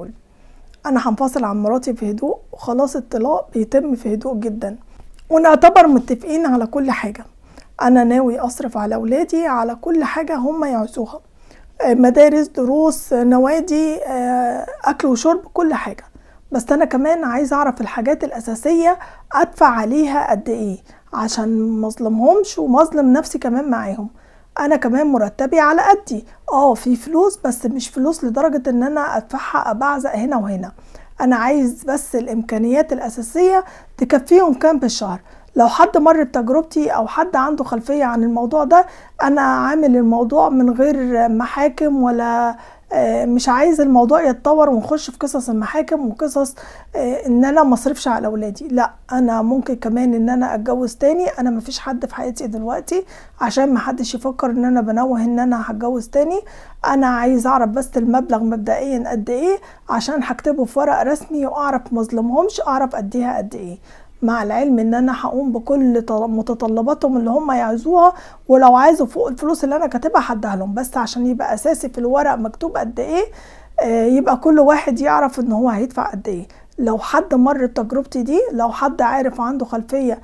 بيقول: انا هنفصل عن مراتي في هدوء، وخلاص الطلاق بيتم في هدوء جدا، ونعتبر متفقين على كل حاجة. انا ناوي اصرف على اولادي على كل حاجة هم يعوزوها، مدارس، دروس، نوادي، اكل وشرب، كل حاجة. بس انا كمان عايز اعرف الحاجات الاساسية ادفع عليها قد ايه، عشان مظلمهمش ومظلم نفسي كمان معاهم. انا كمان مرتبي على قدي، في فلوس، بس مش فلوس لدرجة ان انا ادفعها ابعزق هنا وهنا. انا عايز بس الامكانيات الاساسية تكفيهم كام بالشهر. لو حد مر بتجربتي او حد عنده خلفية عن الموضوع ده، انا عامل الموضوع من غير محاكم ولا مش عايز الموضوع يتطور ونخش في قصص المحاكم وقصص ان انا مصرفش على اولادي. لا، انا ممكن كمان ان انا اتجوز تاني. انا مفيش حد في حياتي دلوقتي، عشان محدش يفكر ان انا بنوه ان انا هتجوز تاني. انا عايز اعرف بس المبلغ مبدئيا قد ايه، عشان هكتبه في ورق رسمي واعرف مظلمهمش، اعرف اديها قد ايه، مع العلم ان انا هقوم بكل متطلباتهم اللي هم يعوزوها، ولو عايزوا فوق الفلوس اللي انا كاتبها هديها لهم، بس عشان يبقى اساسي في الورق مكتوب قد ايه، يبقى كل واحد يعرف ان هو هيدفع قد ايه. لو حد مر بتجربتي دي، لو حد عارف عنده خلفية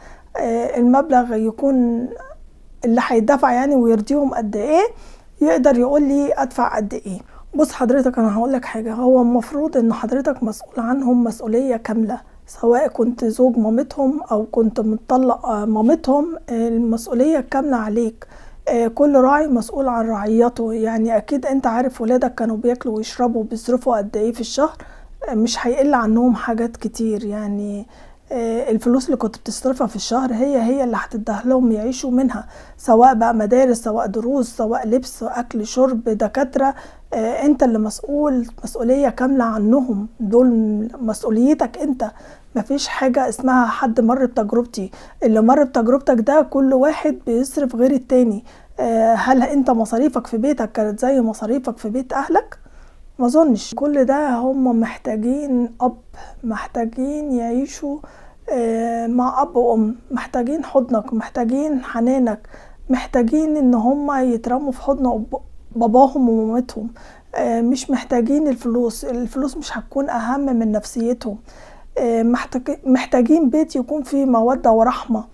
المبلغ يكون اللي هيدفع يعني ويرضيهم قد ايه، يقدر يقول لي ادفع قد ايه. بص حضرتك، انا هقول لك حاجة. هو المفروض ان حضرتك مسؤول عنهم مسؤولية كاملة، سواء كنت زوج مامتهم او كنت مطلق مامتهم، المسؤولية كاملة عليك. كل راعي مسؤول عن رعيته. يعني اكيد انت عارف ولادك كانوا بياكلوا ويشربوا وبيصرفوا قد ايه في الشهر، مش هيقل عنهم حاجات كتير. يعني الفلوس اللي كنت بتصرفها في الشهر هي اللي هتديها لهم يعيشوا منها، سواء بقى مدارس، سواء دروس، سواء لبس، اكل، شرب، دكاترة. انت اللي مسؤول مسؤولية كاملة عنهم، دول مسؤوليتك انت. مفيش حاجة اسمها حد مر بتجربتي. اللي مر بتجربتك ده كل واحد بيصرف غير التاني. هل انت مصاريفك في بيتك كانت زي مصاريفك في بيت اهلك؟ ما اظنش. كل ده هم محتاجين اب، محتاجين يعيشوا مع اب وام، محتاجين حضنك، محتاجين حنانك، محتاجين ان هم يترموا في حضن باباهم ومامتهم. مش محتاجين الفلوس. الفلوس مش هتكون اهم من نفسيتهم. محتاجين بيت يكون فيه مودة ورحمة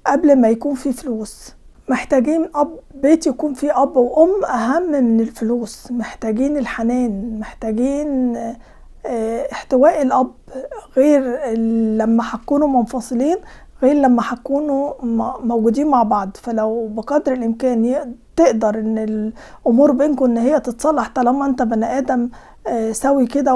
قبل ما يكون فيه فلوس. محتاجين بيت يكون فيه اب وام اهم من الفلوس. محتاجين الحنان، محتاجين احتواء الاب، غير لما هتكونوا منفصلين، غير لما هتكونوا موجودين مع بعض. فلو بقدر الامكان تقدر ان الامور بينكم ان هي تتصلح، طالما انت بني ادم سوي كده